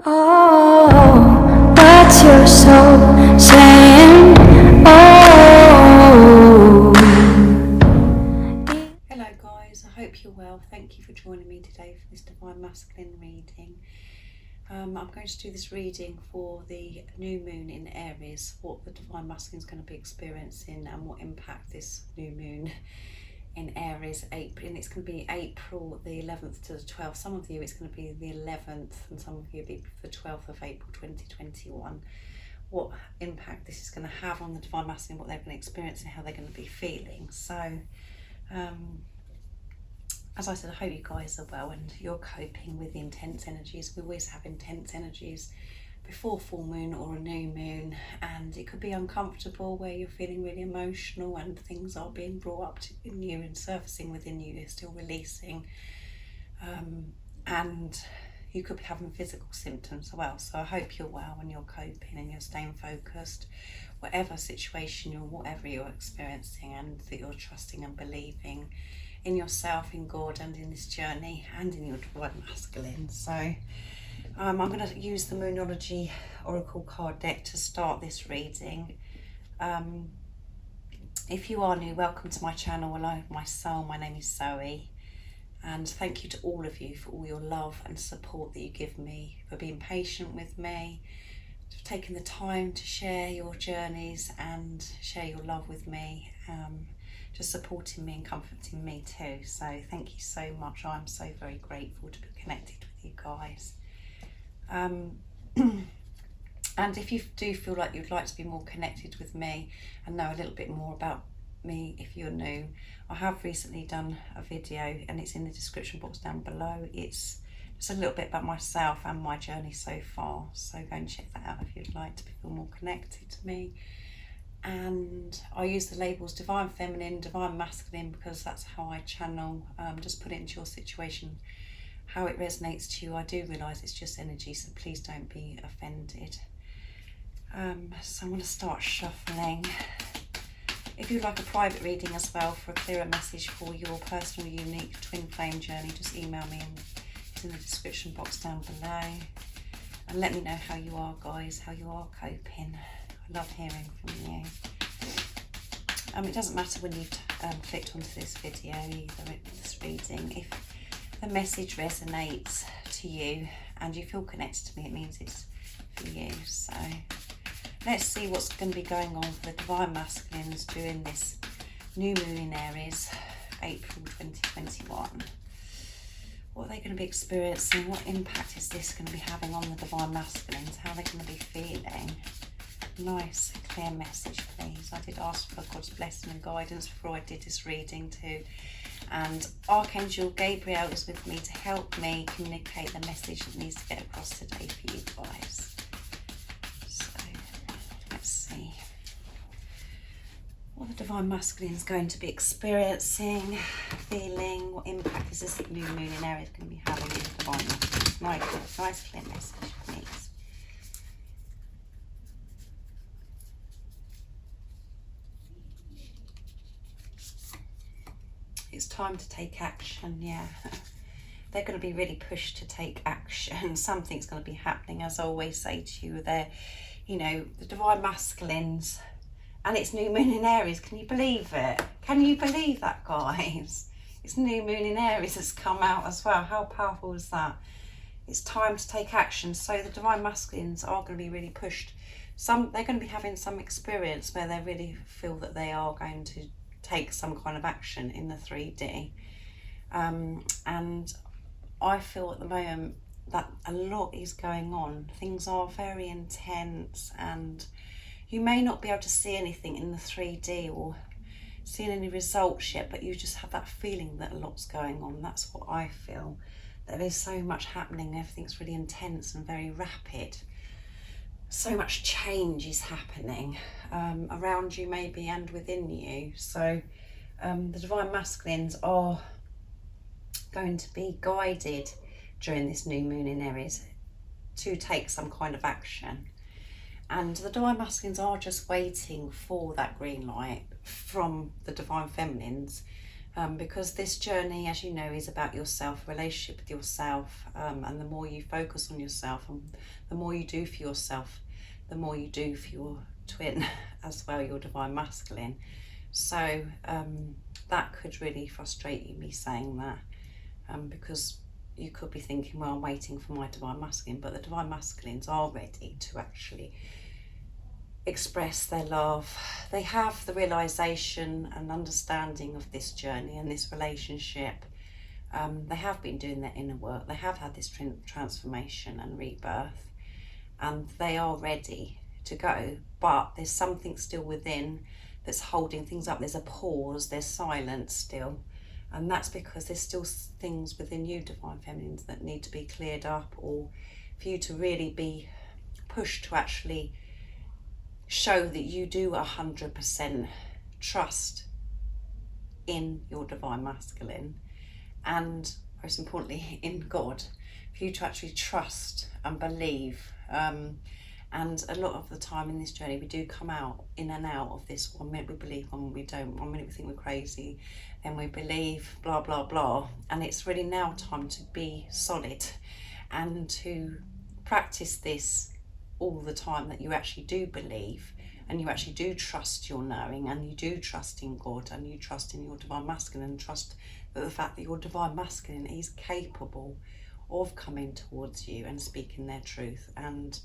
Oh, what's your soul saying? Oh. Hello guys, I hope you're well. Thank you for joining me today for this Divine Masculine reading. I'm going to do this reading for the new moon in Aries, what the Divine Masculine is going to be experiencing and what impact this new moon in Aries, April, and it's going to be April the 11th to the 12th. Some of you it's going to be the 11th and some of you it'll be the 12th of April 2021. What impact this is going to have on the Divine Masculine, what they're going to experience and how they're going to be feeling. So as I said, I hope you guys are well and you're coping with the intense energies. We always have intense energies before full moon or a new moon, and it could be uncomfortable where you're feeling really emotional and things are being brought up in you and surfacing within you. You're still releasing, and you could be having physical symptoms as well. So I hope you're well and you're coping and you're staying focused, whatever situation or whatever you're experiencing, and that you're trusting and believing in yourself, in God, and in this journey, and in your Divine Masculine. So I'm going to use the Moonology Oracle card deck to start this reading. If you are new, welcome to my channel. Hello, my soul. My name is Zoe, and thank you to all of you for all your love and support that you give me, for being patient with me, for taking the time to share your journeys and share your love with me, just supporting me and comforting me too. So thank you so much. I'm so very grateful to be connected with you guys. And if you do feel like you'd like to be more connected with me and know a little bit more about me, if you're new, I have recently done a video and it's in the description box down below. It's just a little bit about myself and my journey so far, so go and check that out if you'd like to feel more connected to me. And I use the labels Divine Feminine, Divine Masculine, because that's how I channel. Just put it into your situation how it resonates to you. I do realise it's just energy, so please don't be offended. So I'm going to start shuffling. If you'd like a private reading as well for a clearer message for your personal, unique twin flame journey, just email me, and it's in the description box down below. And let me know how you are, guys, how you are coping. I love hearing from you. It doesn't matter when you've clicked onto this video either, this reading. If the message resonates to you and you feel connected to me, it means it's for you. So let's see what's going to be going on for the Divine Masculines during this new moon in Aries, April 2021. What are they going to be experiencing? What impact is this going to be having on the Divine Masculines? How are they going to be feeling? Nice, clear message, please. I did ask for God's blessing and guidance before I did this reading too. And Archangel Gabriel is with me to help me communicate the message that needs to get across today for you guys. So let's see what the Divine Masculine is going to be experiencing, feeling. What impact is this new moon in Aries going to be having on the Divine Masculine? Nice clear message, please. It's time to take action, yeah. They're going to be really pushed to take action. Something's going to be happening, as I always say to you. They're, you know, the Divine Masculines, and it's new moon in Aries. Can you believe it? Can you believe that, guys? It's new moon in Aries has come out as well. How powerful is that? It's time to take action. So the Divine Masculines are going to be really pushed. They're going to be having some experience where they really feel that they are going to take some kind of action in the 3D, and I feel at the moment that a lot is going on. Things are very intense and you may not be able to see anything in the 3D or seeing any results yet, but you just have that feeling that a lot's going on. That's what I feel. There is so much happening. Everything's really intense and very rapid. So much change is happening around you maybe and within you. So the Divine Masculines are going to be guided during this new moon in Aries to take some kind of action. And the Divine Masculines are just waiting for that green light from the Divine Feminines because this journey, as you know, is about yourself, relationship with yourself, and the more you focus on yourself and the more you do for yourself, the more you do for your twin as well, your divine masculine. So that could really frustrate you, me saying that, because you could be thinking, well, I'm waiting for my divine masculine, but the divine masculines are ready to actually express their love. They have the realization and understanding of this journey and this relationship. They have been doing their inner work. They have had this transformation and rebirth, and they are ready to go, but there's something still within that's holding things up. There's a pause, there's silence still, and that's because there's still things within you, divine feminines, that need to be cleared up, or for you to really be pushed to actually show that you do 100% trust in your divine masculine, and most importantly in God, for you to actually trust and believe. And a lot of the time in this journey, we do come out in and out of this. 1 minute we believe, 1 minute we don't, 1 minute we think we're crazy, then we believe, blah, blah, blah. And it's really now time to be solid and to practice this all the time, that you actually do believe and you actually do trust your knowing, and you do trust in God, and you trust in your divine masculine, and trust that the fact that your divine masculine is capable of coming towards you and speaking their truth, and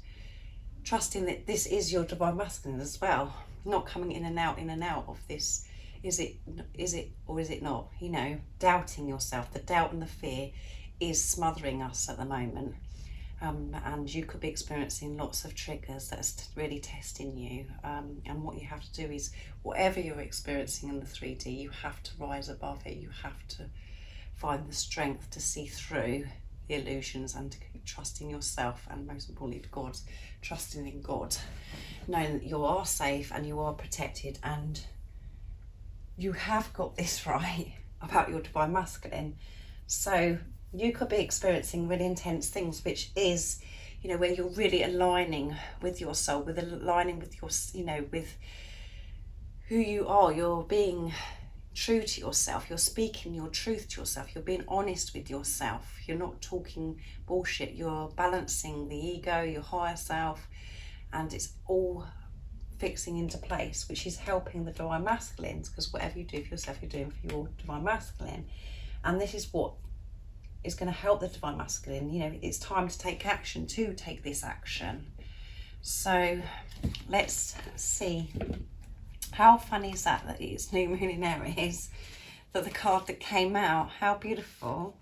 trusting that this is your divine masculine as well, not coming in and out of this. Is it or is it not? You know, doubting yourself. The doubt and the fear is smothering us at the moment. And you could be experiencing lots of triggers that are really testing you. And what you have to do is, whatever you're experiencing in the 3D, you have to rise above it. You have to find the strength to see through the illusions and to keep trusting yourself, and most importantly God, trusting in God, knowing that you are safe and you are protected, and you have got this right about your divine masculine. So you could be experiencing really intense things, which is, you know, where you're really aligning with your soul, with aligning with your, you know, with who you are. You're being true to yourself, you're speaking your truth to yourself, you're being honest with yourself, you're not talking bullshit, you're balancing the ego, your higher self, and it's all fixing into place, which is helping the divine masculines, because whatever you do for yourself, you're doing for your divine masculine. And this is what is going to help the divine masculine. You know, it's time to take action, to take this action. So let's see. How funny is that it's New Moon in Aries, that the card that came out, how beautiful.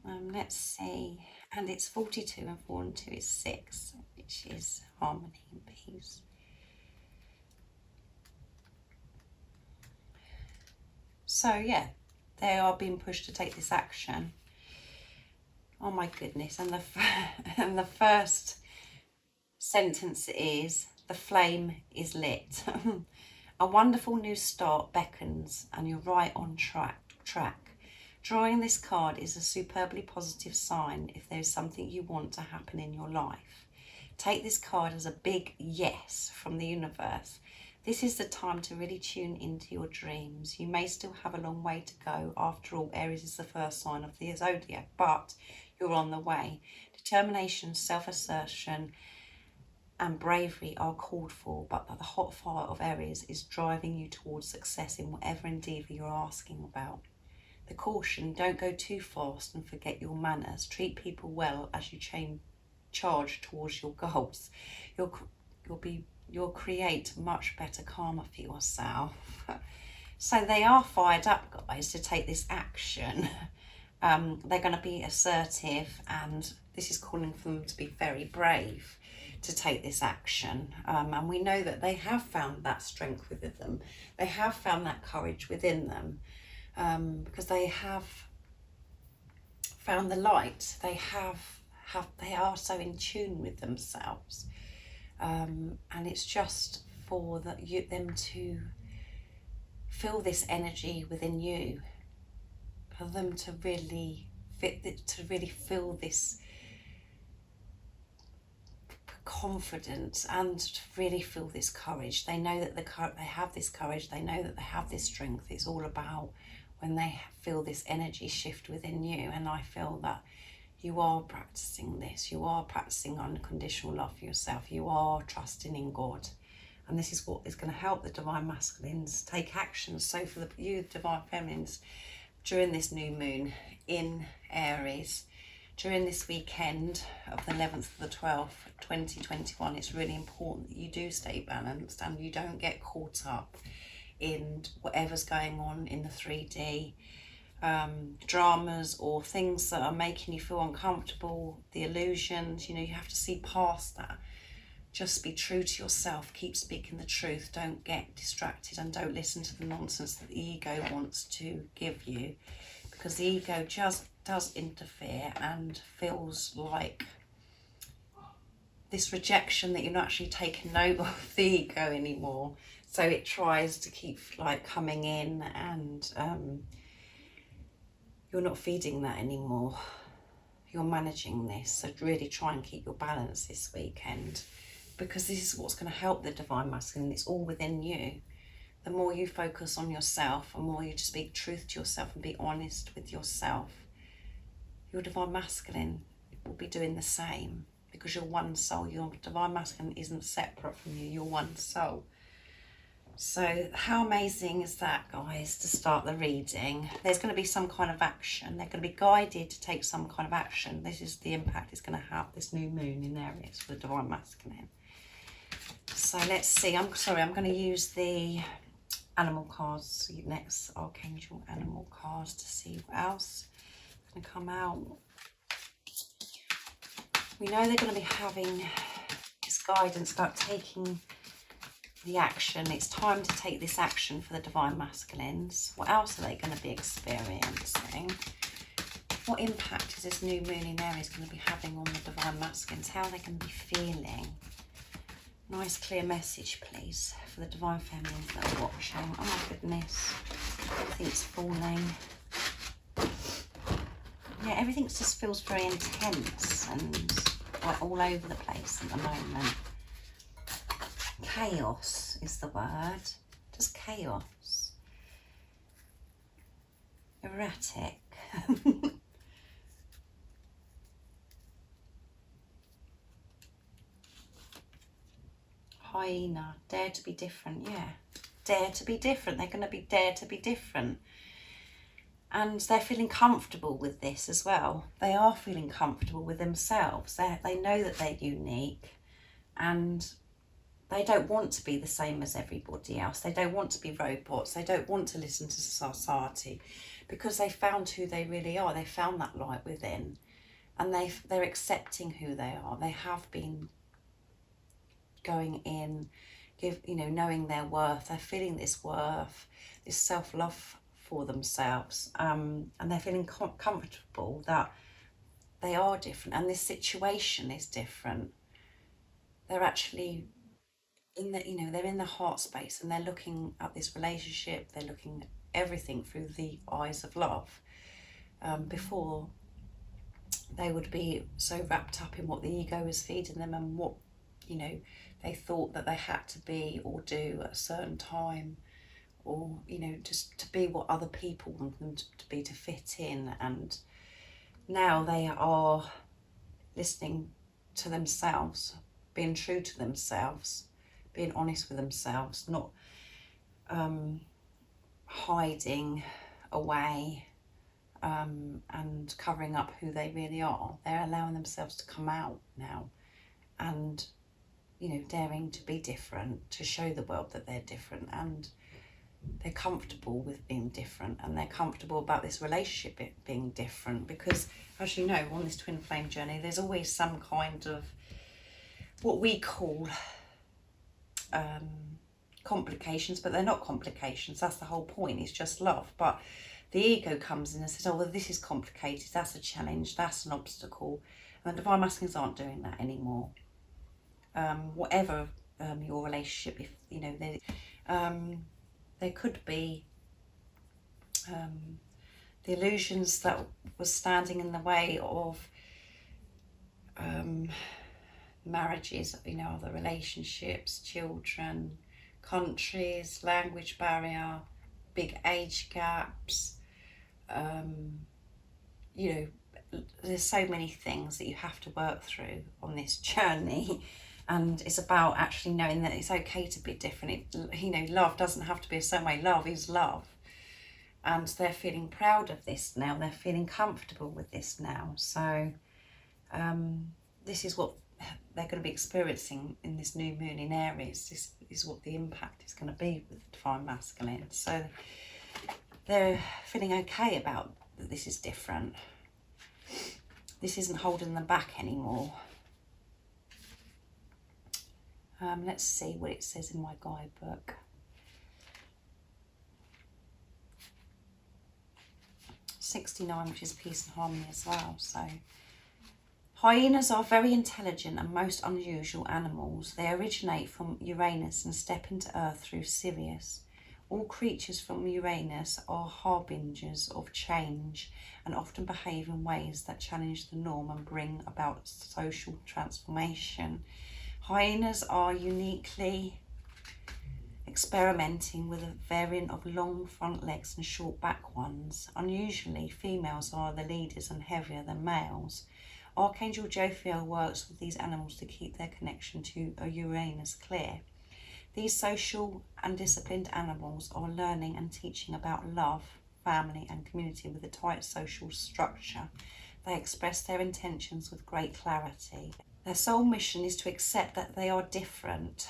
Let's see, and it's 42, and 4 and 2 is 6, which is harmony and peace. So yeah, they are being pushed to take this action. Oh my goodness, and the first sentence is, the flame is lit. A wonderful new start beckons, and you're right on track. Drawing this card is a superbly positive sign if there's something you want to happen in your life. Take this card as a big yes from the universe. This is the time to really tune into your dreams. You may still have a long way to go. After all, Aries is the first sign of the zodiac, but you're on the way. Determination, self-assertion, and bravery are called for, but the hot fire of Aries is driving you towards success in whatever endeavour you're asking about. The caution, don't go too fast and forget your manners. Treat people well as you charge towards your goals. You'll create much better karma for yourself. So they are fired up, guys, to take this action. They're going to be assertive, and this is calling for them to be very brave to take this action. And we know that they have found that strength within them. They have found that courage within them, because they have found the light. They are so in tune with themselves. And it's just for them to feel this energy within you, for them to really feel this confidence and to really feel this courage. They know that they have this courage, they know that they have this strength. It's all about when they feel this energy shift within you. And I feel that you are practicing this. You are practicing unconditional love for yourself. You are trusting in God. And this is what is going to help the Divine Masculines take action. So for you Divine Feminines, during this new moon in Aries, during this weekend of the 11th to the 12th, 2021, it's really important that you do stay balanced and you don't get caught up in whatever's going on in the 3D dramas or things that are making you feel uncomfortable, the illusions. You know, you have to see past that. Just be true to yourself, keep speaking the truth, don't get distracted and don't listen to the nonsense that the ego wants to give you, because the ego just does interfere and feels like this rejection that you're not actually taking note of the ego anymore. So it tries to keep like coming in and you're not feeding that anymore. You're managing this. So really try and keep your balance this weekend, because this is what's going to help the Divine Masculine. It's all within you. The more you focus on yourself, the more you speak truth to yourself and be honest with yourself, your Divine Masculine will be doing the same, because you're one soul. Your Divine Masculine isn't separate from you. You're one soul. So how amazing is that, guys, to start the reading? There's going to be some kind of action. They're going to be guided to take some kind of action. This is the impact it's going to have, this new moon in Aries for the Divine Masculine. So let's see. I'm going to use the animal cards next, Archangel animal cards, to see what else is going to come out. We know they're going to be having this guidance about taking the action. It's time to take this action for the Divine Masculines. What else are they going to be experiencing? What impact is this new moon in Aries going to be having on the Divine Masculines? How are they going to be feeling? Nice clear message, please, for the Divine Feminines that are watching. Oh my goodness, everything's falling. Yeah, everything just feels very intense and like all over the place at the moment. Chaos is the word, just chaos. Erratic. Hyena, dare to be different, yeah. Dare to be different. They're going to be dare to be different. And they're feeling comfortable with this as well. They are feeling comfortable with themselves. They know that they're unique and they don't want to be the same as everybody else. They don't want to be robots. They don't want to listen to society, because they found who they really are. They found that light within and they're accepting who they are. They have been going in, knowing their worth. They're feeling this worth, this self-love for themselves, and they're feeling comfortable that they are different and this situation is different. They're actually in the, they're in the heart space and they're looking at this relationship. They're looking at everything through the eyes of love. Before, they would be so wrapped up in what the ego is feeding them and what they thought that they had to be or do at a certain time, or just to be what other people want them to be, to fit in. And now they are listening to themselves, being true to themselves, being honest with themselves, not hiding away and covering up who they really are. They're allowing themselves to come out now and daring to be different, to show the world that they're different, and they're comfortable with being different, and they're comfortable about this relationship being different, because as you know, on this twin flame journey, there's always some kind of what we call complications, but they're not complications. That's the whole point. It's just love. But the ego comes in and says, oh, well, this is complicated, that's a challenge, that's an obstacle. And the Divine Masculines aren't doing that anymore. Whatever your relationship, if there could be the illusions that were standing in the way of marriages, you know, other relationships, children, countries, language barrier, big age gaps, you know, there's so many things that you have to work through on this journey. And it's about actually knowing that it's okay to be different. You know, love doesn't have to be a certain way. Love is love. And they're feeling proud of this now. They're feeling comfortable with this now. So this is what they're going to be experiencing in this new moon in Aries. This is what the impact is going to be with the Divine Masculine. So they're feeling okay about that this is different. This isn't holding them back anymore. Let's see what it says in my guidebook. '69, which is peace and harmony as well. So, hyenas are very intelligent and most unusual animals. They originate from Uranus and step into Earth through Sirius. All creatures from Uranus are harbingers of change and often behave in ways that challenge the norm and bring about social transformation. Hyenas are uniquely experimenting with a variant of long front legs and short back ones. Unusually, females are the leaders and heavier than males. Archangel Jophiel works with these animals to keep their connection to Uranus clear. These social and disciplined animals are learning and teaching about love, family and community with a tight social structure. They express their intentions with great clarity. Their sole mission is to accept that they are different.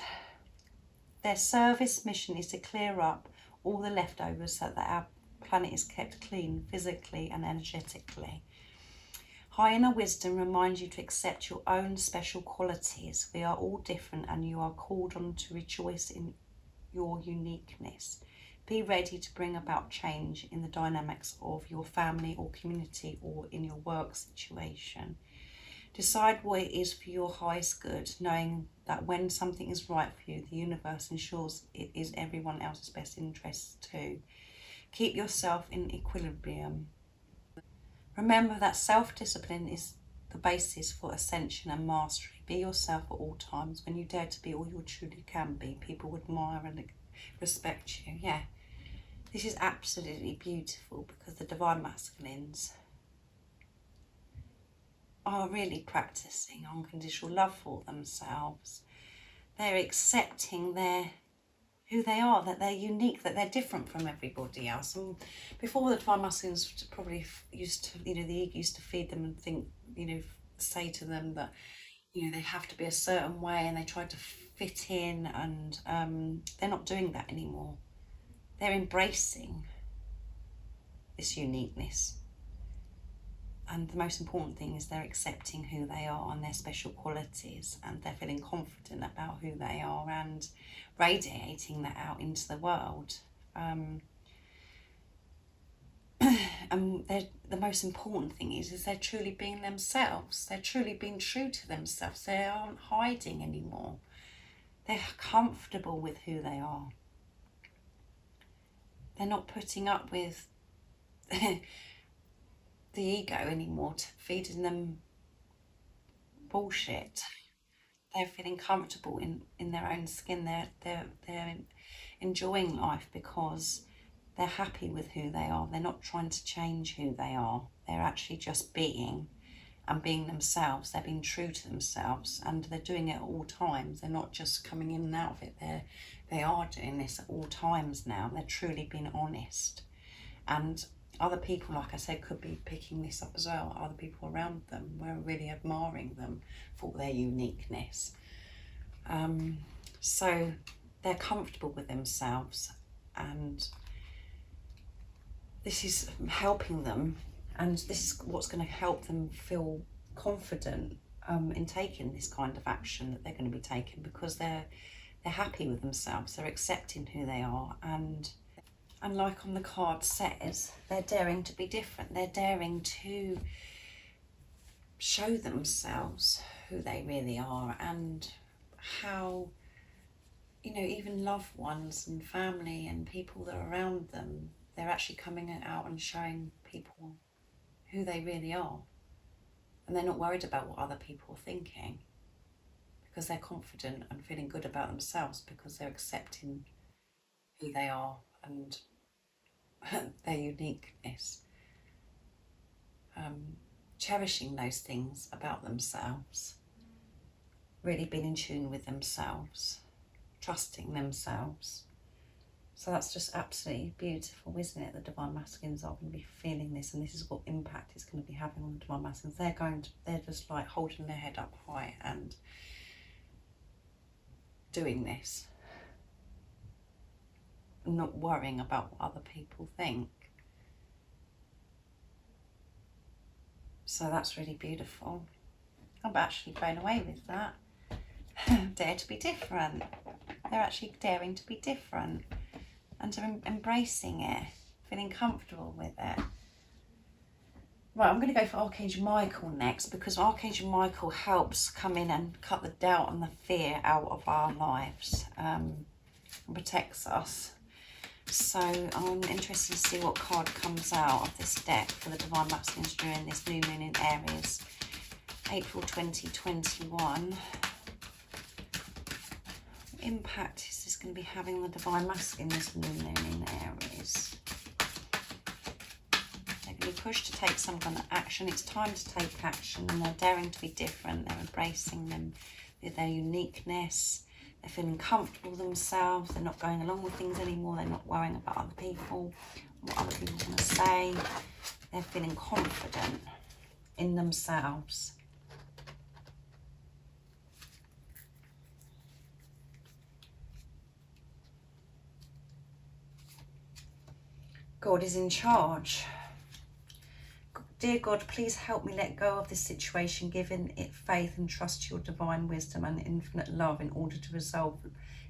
Their service mission is to clear up all the leftovers so that our planet is kept clean physically and energetically. Hyena wisdom reminds you to accept your own special qualities. We are all different and you are called on to rejoice in your uniqueness. Be ready to bring about change in the dynamics of your family or community or in your work situation. Decide what it is for your highest good, knowing that when something is right for you, the universe ensures it is everyone else's best interests too. Keep yourself in equilibrium. Remember that self-discipline is the basis for ascension and mastery. Be yourself at all times. When you dare to be all you truly can be, people admire and respect you. Yeah, this is absolutely beautiful because the Divine Masculines are really practicing unconditional love for themselves. They're accepting who they are, that they're unique, that they're different from everybody else. And before the Divine Masculines probably used to, you know, the ego used to feed them and think, you know, say to them that, you know, they have to be a certain way and they try to fit in, and they're not doing that anymore. They're embracing this uniqueness. And the most important thing is they're accepting who they are and their special qualities, and they're feeling confident about who they are and radiating that out into the world. And the most important thing is they're truly being themselves. They're truly being true to themselves. They aren't hiding anymore. They're comfortable with who they are. They're not putting up with the ego anymore, feeding them bullshit. They're feeling comfortable in their own skin. They're enjoying life because they're happy with who they are. They're not trying to change who they are. They're actually just being and being themselves. They're being true to themselves, and they're doing it at all times. They're not just coming in and out of it. They are doing this at all times now. They're truly being honest. And other people, like I said, could be picking this up as well. Other people around them, we're really admiring them for their uniqueness. So they're comfortable with themselves, and this is helping them, and this is what's going to help them feel confident in taking this kind of action that they're going to be taking, because they're happy with themselves. They're accepting who they are, and like on the card says, they're daring to be different. They're daring to show themselves who they really are, and how, you know, even loved ones and family and people that are around them, they're actually coming out and showing people who they really are. And they're not worried about what other people are thinking. because they're confident and feeling good about themselves, because they're accepting who they are and their uniqueness. Cherishing those things about themselves, really being in tune with themselves, trusting themselves. So that's just absolutely beautiful, isn't it? The Divine Masculines are going to be feeling this, and this is what impact it's going to be having on the Divine Masculines. They're just like holding their head up high and doing this, not worrying about what other people think. So that's really beautiful. I'm actually blown away with that. Dare to be different. They're actually daring to be different and to embracing it, feeling comfortable with it. Right, I'm going to go for Archangel Michael next, because Archangel Michael helps come in and cut the doubt and the fear out of our lives, and protects us. So I'm interested to see what card comes out of this deck for the Divine Masculines during this new moon in Aries, April 2021. What impact is this going to be having on the Divine Masculine, this new moon in Aries? They're going to be pushed to take some kind of action. It's time to take action, and they're daring to be different. They're embracing them with their uniqueness. They're feeling comfortable with themselves. They're not going along with things anymore. They're not worrying about other people, what other people are going to say. They're feeling confident in themselves. God is in charge. Dear God, please help me let go of this situation, giving it faith and trust your divine wisdom and infinite love in order to resolve,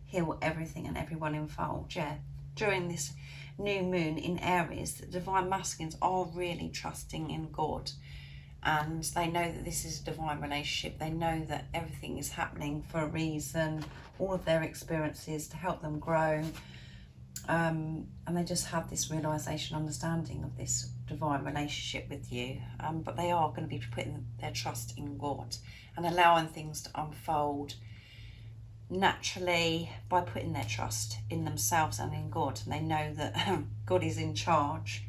heal everything and everyone involved. Yeah, during this new moon in Aries, the Divine Masculines are really trusting in God, and they know that this is a divine relationship. They know that everything is happening for a reason, all of their experiences to help them grow. And they just have this realisation, understanding of this divine relationship with you. But they are going to be putting their trust in God and allowing things to unfold naturally by putting their trust in themselves and in God. And they know that God is in charge.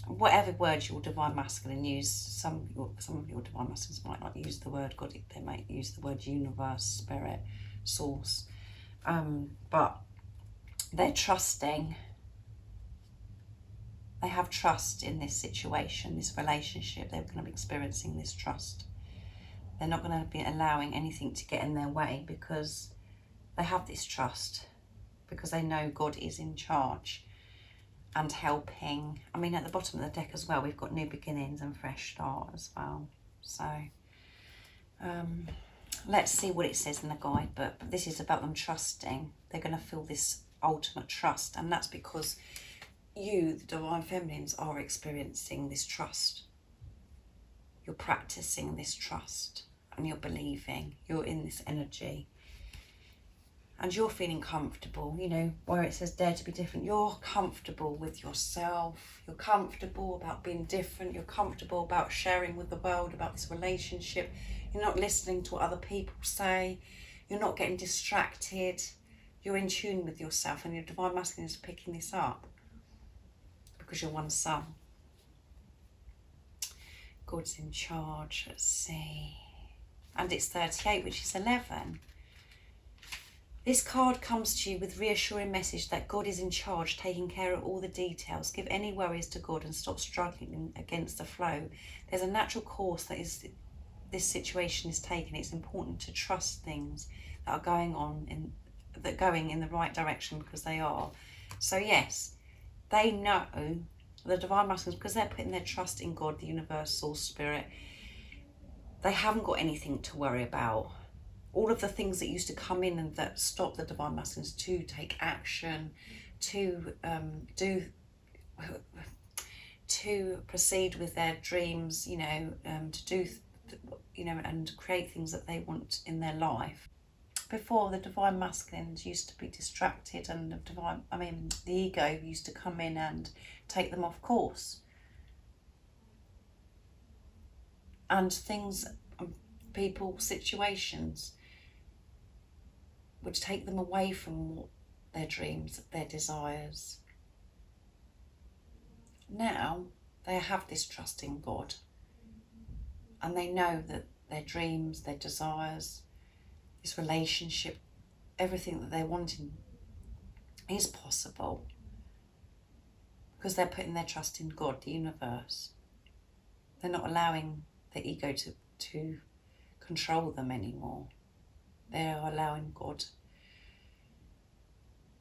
Whatever words your Divine Masculine use, some of your Divine Masculines might not use the word God. They might use the word universe, spirit, source. But they're trusting. They have trust in this situation, this relationship. They're going to be experiencing this trust. They're not going to be allowing anything to get in their way, because they have this trust, because they know God is in charge and helping. I mean, at the bottom of the deck as well, we've got new beginnings and fresh start as well. So let's see what it says in the guide, but this is about them trusting. They're going to feel this ultimate trust, and that's because you, the Divine Feminines, are experiencing this trust. You're practicing this trust, and you're believing. You're in this energy, and you're feeling comfortable. You know, where it says dare to be different, you're comfortable with yourself. You're comfortable about being different. You're comfortable about sharing with the world about this relationship. You're not listening to what other people say. You're not getting distracted. You're in tune with yourself, and your Divine Masculine is picking this up because you're one soul. God's in charge. Let's see. And it's 38, which is 11. This card comes to you with reassuring message that God is in charge, taking care of all the details. Give any worries to God and stop struggling against the flow. There's a natural course that this situation is taking. It's important to trust things that are going in the right direction, because they are. So yes, they know, the Divine Masculines, because they're putting their trust in God, the universe, source, spirit, they haven't got anything to worry about. All of the things that used to come in and that stop the Divine Masculines to take action, to proceed with their dreams, to do, and create things that they want in their life. Before, the Divine Masculines used to be distracted, and the ego used to come in and take them off course. And things, people, situations which take them away from their dreams, their desires. Now they have this trust in God, and they know that their dreams, their desires, this relationship, everything that they're wanting is possible, because they're putting their trust in God, the universe. They're not allowing the ego to control them anymore. They are allowing God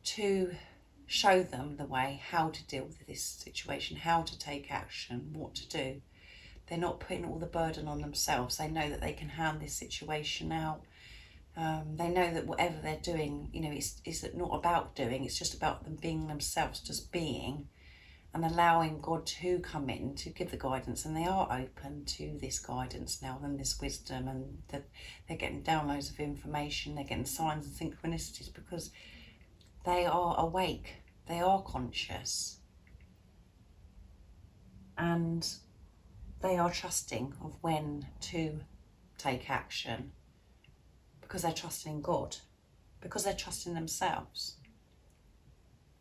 to show them the way how to deal with this situation, how to take action, what to do. They're not putting all the burden on themselves. They know that they can hand this situation out. They know that whatever they're doing, you know, is not about doing, it's just about them being themselves, just being, and allowing God to come in to give the guidance. And they are open to this guidance now and this wisdom, and they're getting downloads of information, they're getting signs and synchronicities, because they are awake, they are conscious, and they are trusting of when to take action, because they're trusting in God, because they're trusting themselves.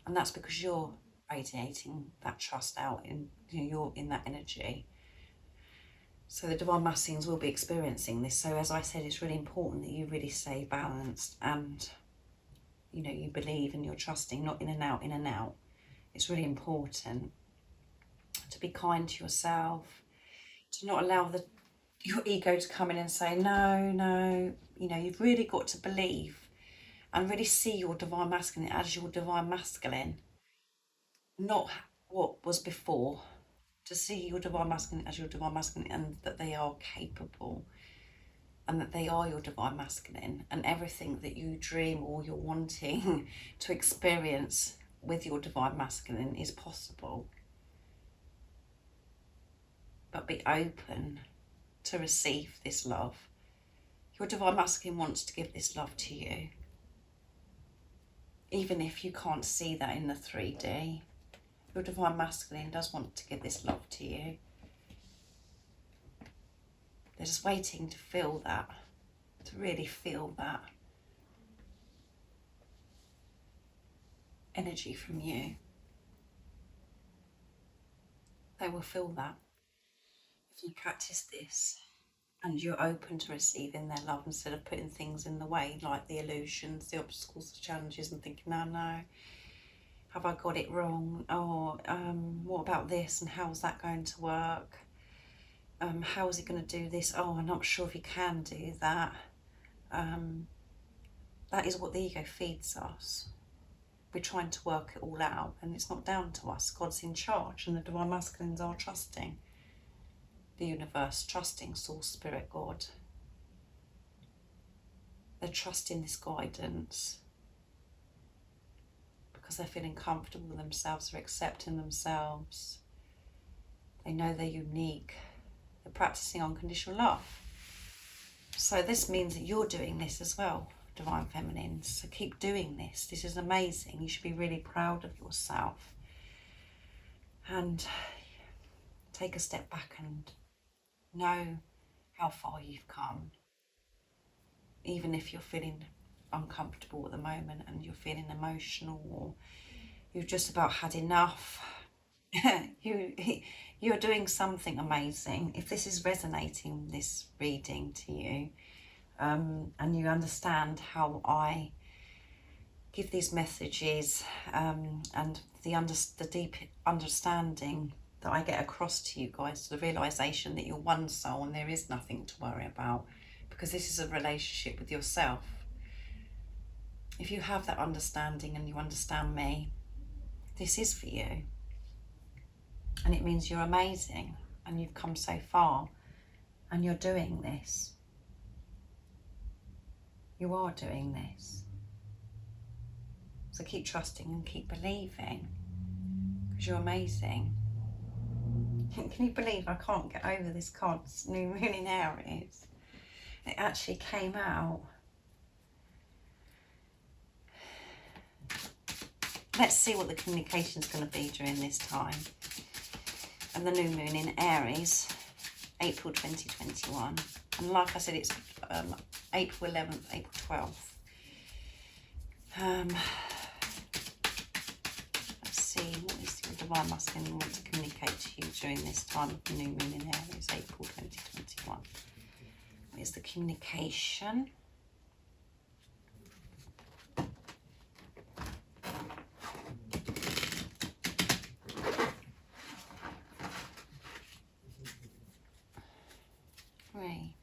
And that's because you're radiating that trust out, in, you know, you're in that energy. So the divine masculines will be experiencing this. So as I said, it's really important that you really stay balanced, and you know, you believe and you're trusting, not in and out, in and out. It's really important to be kind to yourself, to not allow your ego to come in and say, no, no. You know, you've really got to believe and really see your divine masculine as your divine masculine, not what was before. To see your divine masculine as your divine masculine, and that they are capable, and that they are your divine masculine, and everything that you dream or you're wanting to experience with your divine masculine is possible. But be open to receive this love. Your divine masculine wants to give this love to you, even if you can't see that in the 3D. Your divine masculine does want to give this love to you. They're just waiting to feel that, to really feel that energy from you. They will feel that if you practice this and you're open to receiving their love, instead of putting things in the way, like the illusions, the obstacles, the challenges, and thinking, no, have I got it wrong? Oh, what about this, and how's that going to work? How is he going to do this? Oh, I'm not sure if he can do that. That is what the ego feeds us. We're trying to work it all out, and it's not down to us. God's in charge, and the divine masculines are trusting the universe, trusting Source, Spirit, God. They're trusting this guidance because they're feeling comfortable with themselves, they're accepting themselves. They know they're unique. They're practicing unconditional love. So this means that you're doing this as well, divine feminines. So keep doing this. This is amazing. You should be really proud of yourself. And take a step back and know how far you've come. Even if you're feeling uncomfortable at the moment and you're feeling emotional, or you've just about had enough, you're doing something amazing. If this is resonating, this reading to you, and you understand how I give these messages, and the deep understanding that I get across to you guys, the realization that you're one soul and there is nothing to worry about, because this is a relationship with yourself. If you have that understanding and you understand me, this is for you. And it means you're amazing and you've come so far and you're doing this. You are doing this. So keep trusting and keep believing, because you're amazing. Can you believe I can't get over this card's new moon in Aries? It actually came out. Let's see what the communication is going to be during this time. And the new moon in Aries, April 2021. And like I said, it's April 11th, April 12th. Let's see, what is the Divine Masculine want to communicate to you during this time of the new moon in Aries, April 2021? What is the communication? Three.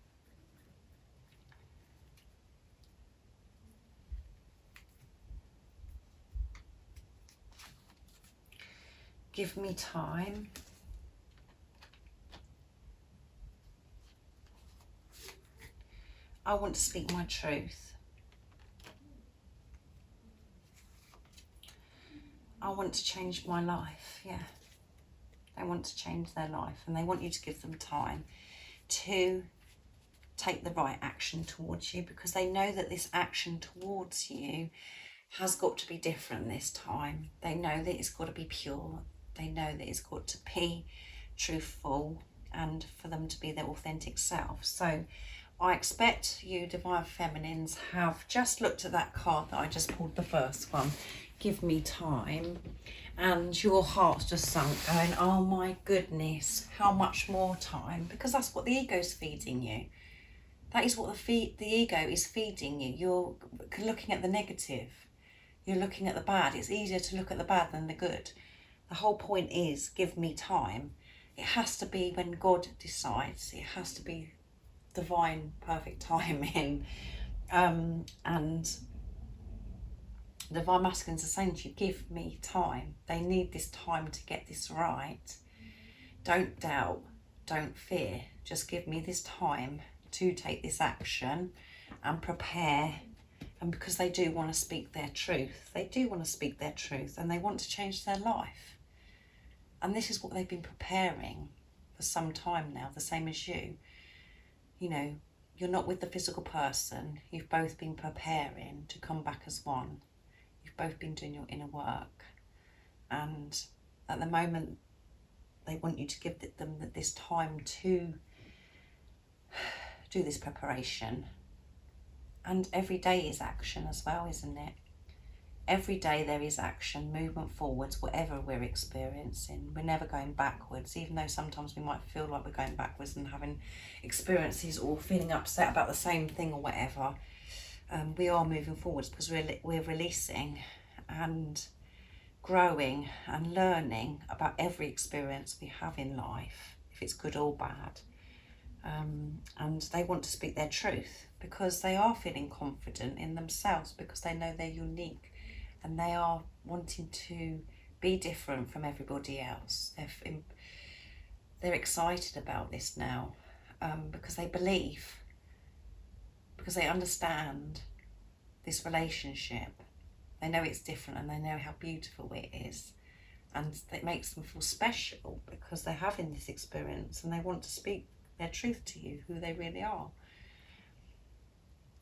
Give me time. I want to speak my truth. I want to change my life, yeah. They want to change their life, and they want you to give them time to take the right action towards you, because they know that this action towards you has got to be different this time. They know that it's got to be pure. They know that it's got to be truthful, and for them to be their authentic self. So I expect you Divine Feminines have just looked at that card that I just pulled, the first one, give me time, and your heart's just sunk going, oh my goodness, how much more time? Because that's what the ego's feeding you. That is what the ego is feeding you. You're looking at the negative. You're looking at the bad. It's easier to look at the bad than the good. The whole point is, give me time. It has to be when God decides. It has to be divine, perfect timing. And Divine Masculines are saying to you, give me time. They need this time to get this right. Don't doubt, don't fear. Just give me this time to take this action and prepare. And because they do want to speak their truth, they do want to speak their truth, and they want to change their life. And this is what they've been preparing for some time now, the same as you. You know, you're not with the physical person. You've both been preparing to come back as one. You've both been doing your inner work. And at the moment, they want you to give them this time to do this preparation. And every day is action as well, isn't it? Every day there is action, movement forwards, whatever we're experiencing. We're never going backwards, even though sometimes we might feel like we're going backwards and having experiences or feeling upset about the same thing or whatever. We are moving forwards because we're releasing and growing and learning about every experience we have in life, if it's good or bad. And they want to speak their truth because they are feeling confident in themselves, because they know they're unique. And they are wanting to be different from everybody else. They're excited about this now because they believe, because they understand this relationship. They know it's different and they know how beautiful it is. And it makes them feel special because they're having this experience and they want to speak their truth to you, who they really are.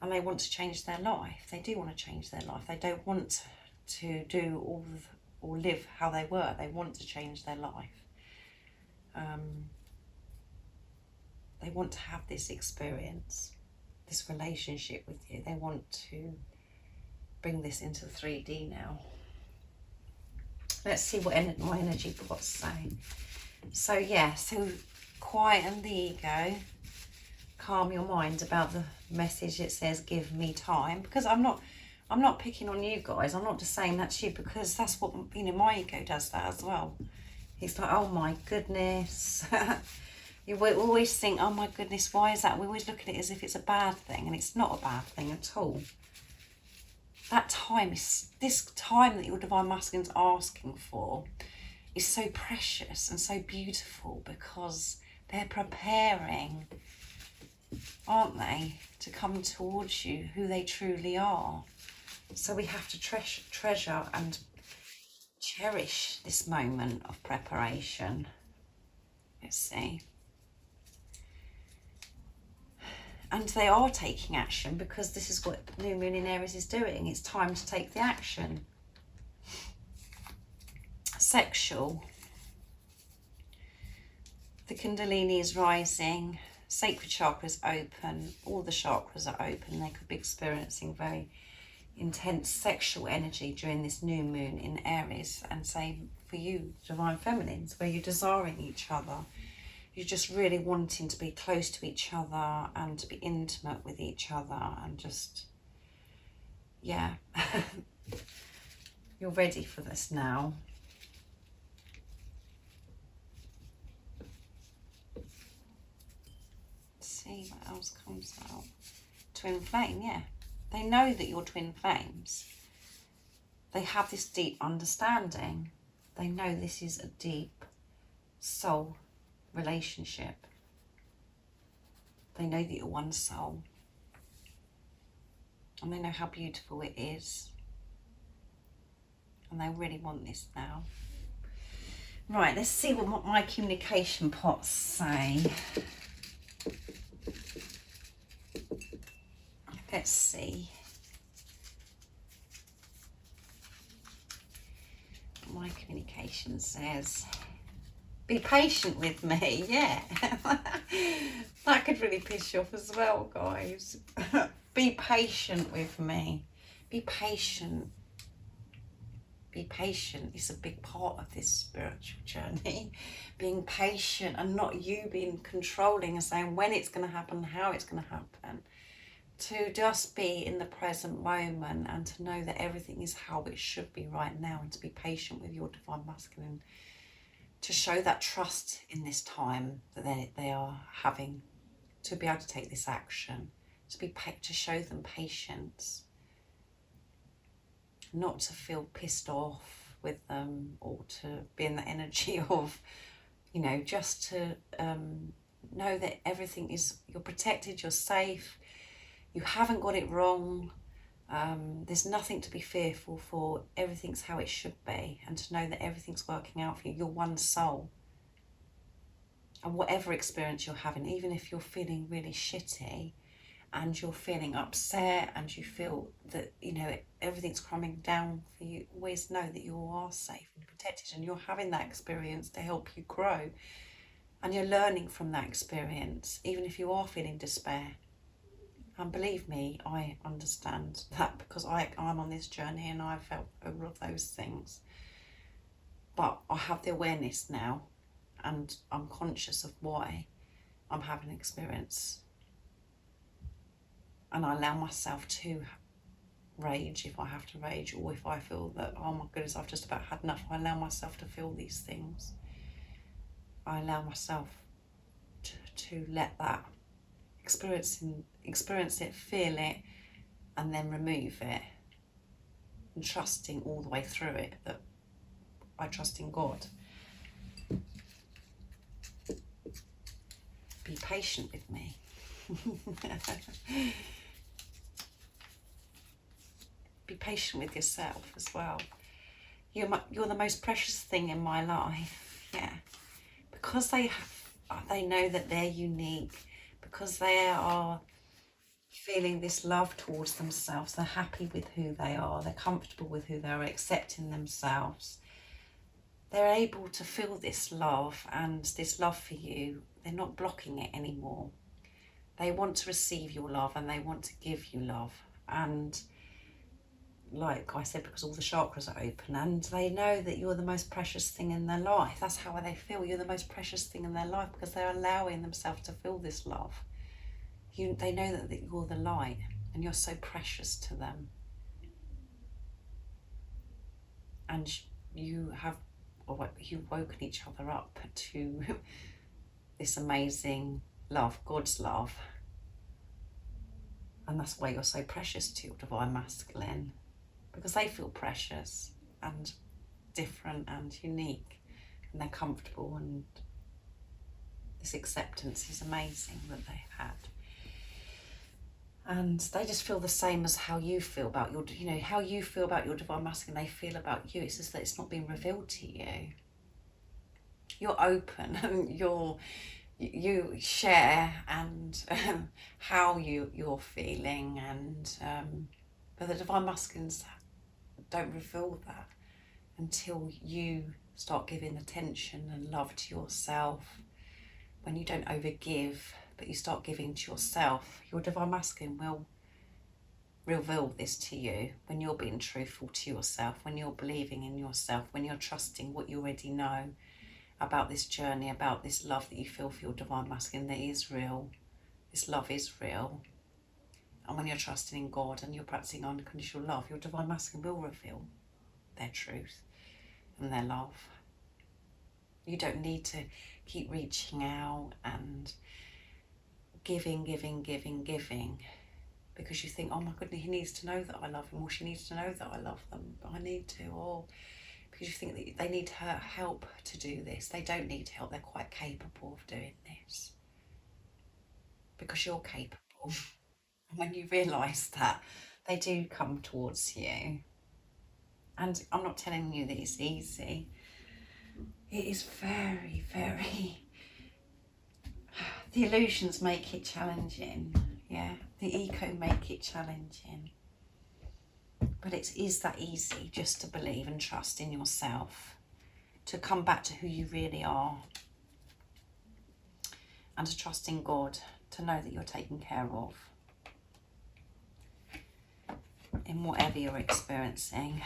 And they want to change their life. They do want to change their life. They don't want to do all or live how they were. They want to change their life. They want to have this experience, this relationship with you. They want to bring this into 3D now. Let's see what my energy pots say. So yeah, so quieten the ego, calm your mind about the message. It says give me time, because I'm not picking on you guys. I'm not just saying that's you, because that's what, you know, my ego does that as well. It's like, oh my goodness. You always think, oh my goodness, why is that? We always look at it as if it's a bad thing, and it's not a bad thing at all. That time is, this time that your Divine Masculine's asking for is so precious and so beautiful, because they're preparing, aren't they, to come towards you, who they truly are. So we have to treasure and cherish this moment of preparation. Let's see. And they are taking action, because this is what New Moon in Aries is doing. It's time to take the action. Sexual. The Kundalini is rising. Sacred chakra is open. All the chakras are open. They could be experiencing very intense sexual energy during this new moon in Aries, and same for you divine feminines, where you're desiring each other. You're just really wanting to be close to each other and to be intimate with each other, and just, yeah. You're ready for this now. Let's see what else comes out. Twin flame, yeah. They know that you're twin flames. They have this deep understanding. They know this is a deep soul relationship. They know that you're one soul. And they know how beautiful it is. And they really want this now. Right, let's see what my communication pots say. Let's see. My communication says, be patient with me. Yeah. That could really piss you off as well, guys. Be patient with me. Be patient. Be patient is a big part of this spiritual journey. Being patient, and not you being controlling and saying when it's going to happen, how it's going to happen. To just be in the present moment and to know that everything is how it should be right now, and to be patient with your divine masculine, to show that trust in this time that they are having, to be able to take this action, to show them patience, not to feel pissed off with them, or to be in the energy of, you know, just to know that everything is, you're protected, you're safe, you haven't got it wrong, there's nothing to be fearful for, everything's how it should be, and to know that everything's working out for you. You're one soul. And whatever experience you're having, even if you're feeling really shitty and you're feeling upset and you feel that, you know, everything's crumbling down for you, always know that you are safe and protected, and you're having that experience to help you grow, and you're learning from that experience, even if you are feeling despair. And believe me, I understand that, because I'm on this journey and I've felt all of those things. But I have the awareness now, and I'm conscious of why I'm having an experience. And I allow myself to rage if I have to rage, or if I feel that, oh my goodness, I've just about had enough. I allow myself to feel these things. I allow myself to let that experience it, feel it, and then remove it, and trusting all the way through it that I trust in God. Be patient with me. Be patient with yourself as well. You're the most precious thing in my life. Yeah, because they know that they're unique, because they are feeling this love towards themselves. They're happy with who they are. They're comfortable with who they are, accepting themselves. They're able to feel this love, and this love for you, they're not blocking it anymore. They want to receive your love, and they want to give you love. And like I said, because all the chakras are open, and they know that you're the most precious thing in their life. That's how they feel. You're the most precious thing in their life, because they're allowing themselves to feel this love. They know that you're the light, and you're so precious to them. And you've woken each other up to this amazing love, God's love. And that's why you're so precious to your divine masculine, because they feel precious and different and unique, and they're comfortable, and this acceptance is amazing that they've had. And they just feel the same as how you feel about your, you know, how you feel about your divine masculine, they feel about you. It's just that it's not being revealed to you. You're open, and you share, and how you're feeling, and but the divine masculines don't reveal that until you start giving attention and love to yourself. When you don't overgive, but you start giving to yourself, your divine masculine will reveal this to you, when you're being truthful to yourself, when you're believing in yourself, when you're trusting what you already know about this journey, about this love that you feel for your divine masculine, that is real. This love is real. And when you're trusting in God and you're practicing unconditional love, your divine masculine will reveal their truth and their love. You don't need to keep reaching out and giving, because you think, oh my goodness, he needs to know that I love him, or she needs to know that I love them, but I need to, or because you think that they need her help to do this. They don't need help, they're quite capable of doing this, because you're capable. And when you realise that, they do come towards you. And I'm not telling you that it's easy. It is very, very... The illusions make it challenging, yeah. The ego make it challenging. But it is that easy just to believe and trust in yourself, to come back to who you really are, and to trust in God, to know that you're taken care of in whatever you're experiencing.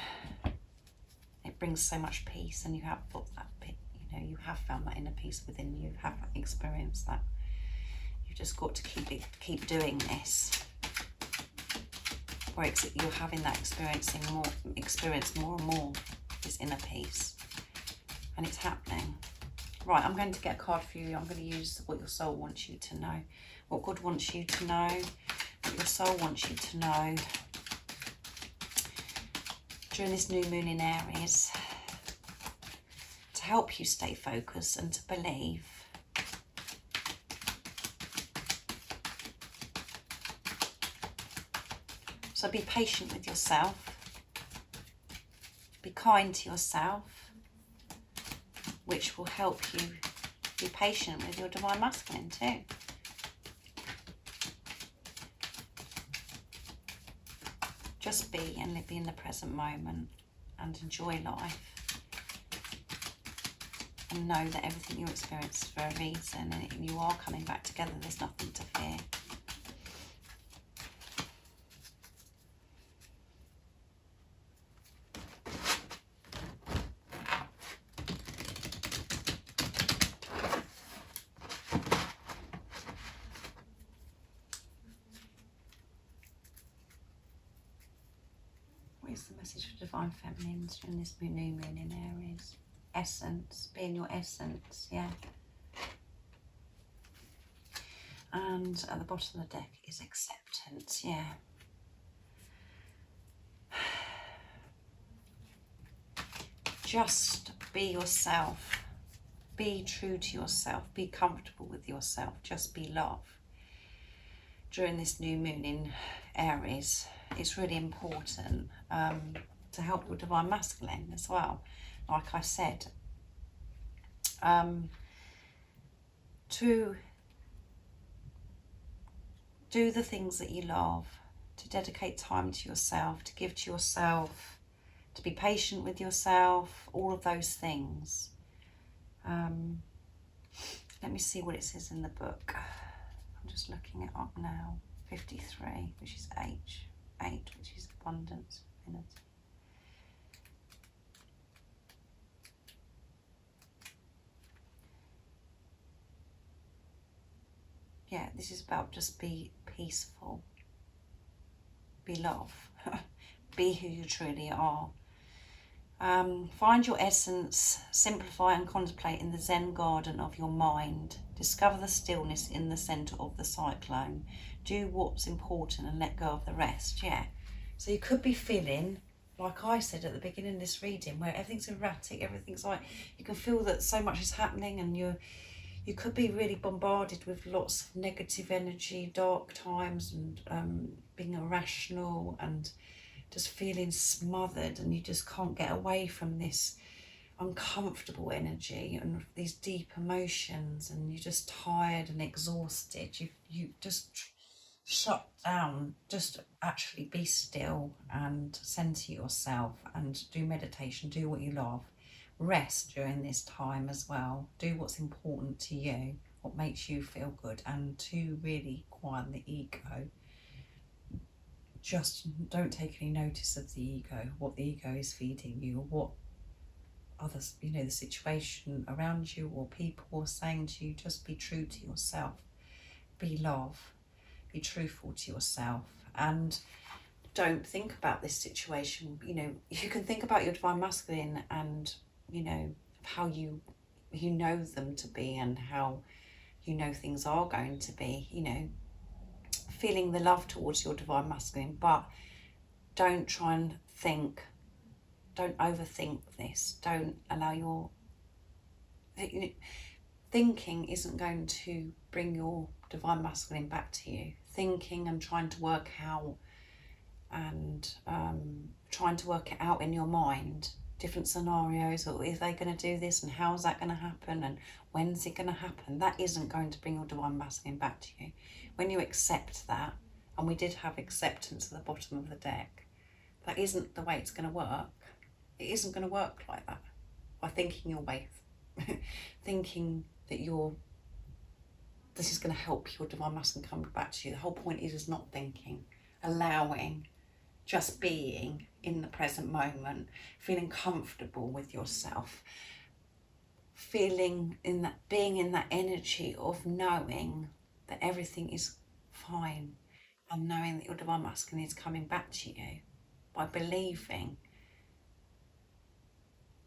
It brings so much peace, and you have got that bit, you know, you have found that inner peace within you, have experienced that. You've just got to keep doing this, where you're having that experience more and more, this inner peace, and it's happening. Right, I'm going to get a card for you. I'm going to use what your soul wants you to know, what God wants you to know, what your soul wants you to know during this new moon in Aries, to help you stay focused and to believe. So be patient with yourself, be kind to yourself, which will help you be patient with your divine masculine too. Just be and be in the present moment and enjoy life, and know that everything you experience is for a reason, and you are coming back together. There's nothing to fear. What is the message for divine feminines during this new moon in Aries? Essence, be in your essence, yeah. And at the bottom of the deck is acceptance, yeah. Just be yourself, be true to yourself, be comfortable with yourself, just be love. During this new moon in Aries, it's really important to help your divine masculine as well. Like I said, to do the things that you love, to dedicate time to yourself, to give to yourself, to be patient with yourself, all of those things. Let me see what it says in the book. I'm just looking it up now. 53, which is H. 8, which is abundance, infinity. Yeah, this is about just be peaceful, be love, be who you truly are. Find your essence, simplify and contemplate in the Zen garden of your mind. Discover the stillness in the centre of the cyclone. Do what's important and let go of the rest. Yeah. So you could be feeling, like I said at the beginning of this reading, where everything's erratic, everything's like, you can feel that so much is happening, and you could be really bombarded with lots of negative energy, dark times, and being irrational and just feeling smothered, and you just can't get away from this uncomfortable energy and these deep emotions, and you're just tired and exhausted. You just shut down, just actually be still and center yourself and do meditation, do what you love. Rest during this time as well. Do what's important to you, what makes you feel good, and to really quiet the ego. just don't take any notice of the ego, what the ego is feeding you, or what others, you know, the situation around you or people are saying to you. Just be true to yourself, be love, be truthful to yourself, and don't think about this situation. You know, you can think about your divine masculine and, you know, how you know them to be and how you know things are going to be, you know, feeling the love towards your divine masculine, but don't try and don't overthink this. Don't allow your, you know, thinking isn't going to bring your divine masculine back to you. Thinking and trying to work out and trying to work it out in your mind, different scenarios, or is they going to do this and how is that going to happen and when's it going to happen, that isn't going to bring your divine masculine back to you. When you accept that, and we did have acceptance at the bottom of the deck, that isn't the way it's going to work. It isn't going to work like that, by thinking your way, thinking that this is going to help your divine masculine come back to you. The whole point is not thinking, allowing, just being in the present moment, feeling comfortable with yourself, being in that energy of knowing that everything is fine, and knowing that your divine masculine is coming back to you, by believing.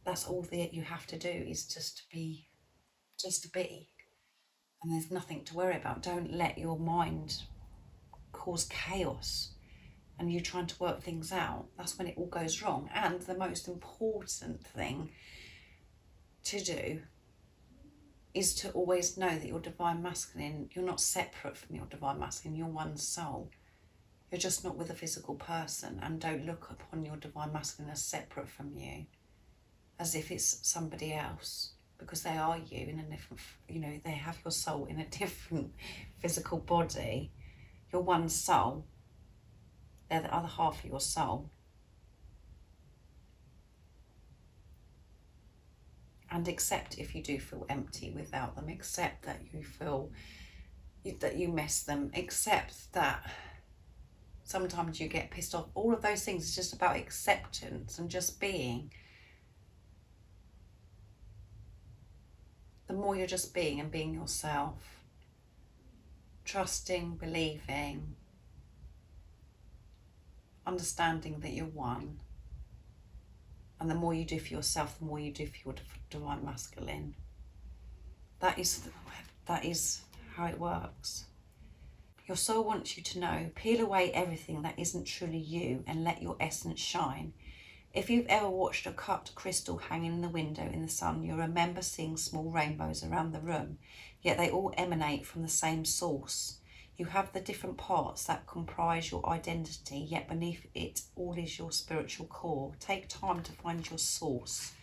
That's all that you have to do, is just to be, and there's nothing to worry about. Don't let your mind cause chaos and you trying to work things out. That's when it all goes wrong. And the most important thing to do is to always know that your divine masculine, you're not separate from your divine masculine, you're one soul. You're just not with a physical person, and don't look upon your divine masculine as separate from you, as if it's somebody else, because they are you in a different, you know, they have your soul in a different physical body. You're one soul. They're the other half of your soul. And accept if you do feel empty without them. Accept that you feel that you miss them. Accept that sometimes you get pissed off. All of those things is just about acceptance and just being. The more you're just being and being yourself, trusting, believing, understanding that you're one, and the more you do for yourself, the more you do for your divine masculine. That is how it works. Your soul wants you to know, peel away everything that isn't truly you and let your essence shine. If you've ever watched a cut crystal hanging in the window in the sun, you'll remember seeing small rainbows around the room, yet they all emanate from the same source. You have the different parts that comprise your identity, yet beneath it all is your spiritual core. Take time to find your source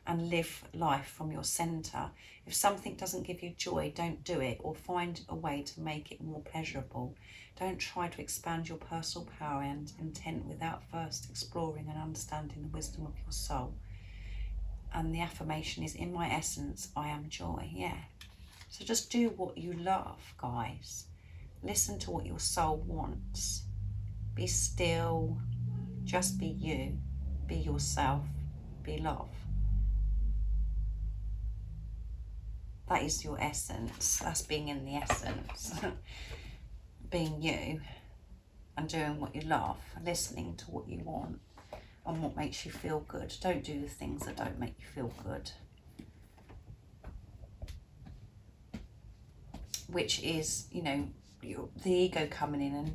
and live life from your centre. If something doesn't give you joy, don't do it, or find a way to make it more pleasurable. Don't try to expand your personal power and intent without first exploring and understanding the wisdom of your soul. And the affirmation is, in my essence, I am joy. Yeah. So just do what you love, guys. Listen to what your soul wants. Be still. Just be you. Be yourself. Be love. That is your essence. That's being in the essence. Being you and doing what you love. Listening to what you want and what makes you feel good. Don't do the things that don't make you feel good. Which is, you know, the ego coming in and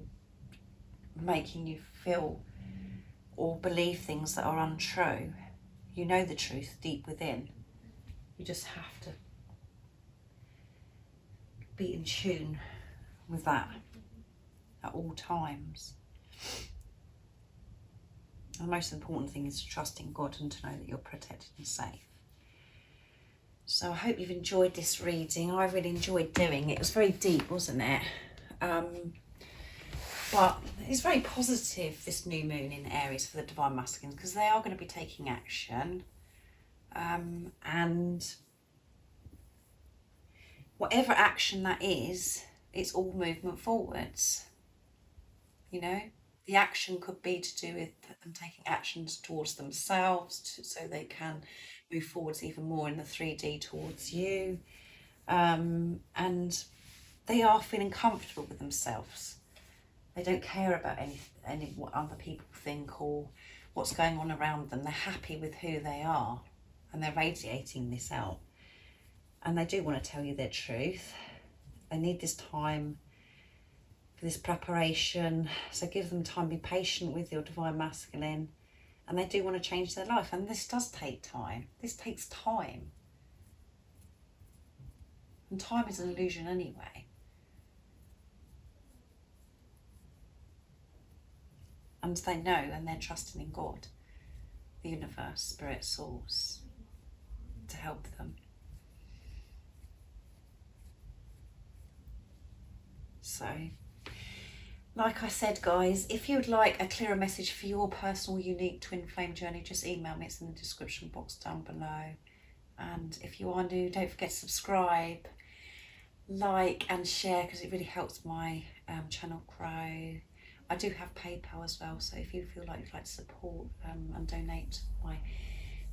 making you feel or believe things that are untrue. You know the truth deep within. You just have to be in tune with that at all times. The most important thing is to trust in God and to know that you're protected and safe. So I hope you've enjoyed this reading. I really enjoyed doing it. It was very deep, wasn't it? But it's very positive, this new moon in Aries for the divine masculines, because they are going to be taking action. And whatever action that is, it's all movement forwards. You know, the action could be to do with them taking actions towards themselves so they can move forwards even more in the 3D towards you. And they are feeling comfortable with themselves. They don't care about any what other people think or what's going on around them. They're happy with who they are and they're radiating this out. And they do want to tell you their truth. They need this time for this preparation. So give them time, be patient with your Divine Masculine. And they do want to change their life. And this does take time. This takes time. And time is an illusion anyway. And they know, and they're trusting in God, the universe, spirit, source, to help them. So, like I said, guys, if you'd like a clearer message for your personal, unique twin flame journey, just email me. It's in the description box down below. And if you are new, don't forget to subscribe, like and share, because it really helps my channel grow. I do have PayPal as well, so if you feel like you'd like to support and donate to my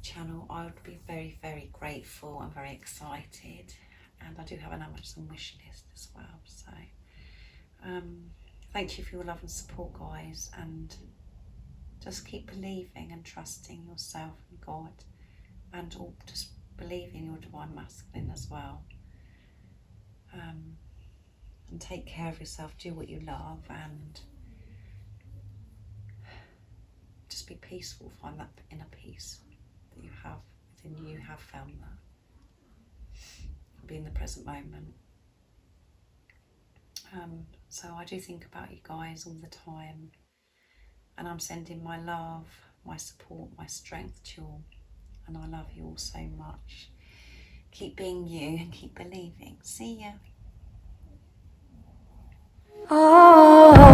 channel, I would be very, very grateful and very excited. And I do have an Amazon wish list as well. So thank you for your love and support, guys, and just keep believing and trusting yourself and God, and all just believe in your Divine Masculine as well. And take care of yourself, do what you love, and just be peaceful. Find that inner peace that you have within you. Have found that. Be in the present moment. So I do think about you guys all the time, and I'm sending my love, my support, my strength to you all, and I love you all so much. Keep being you and keep believing. See ya. Oh.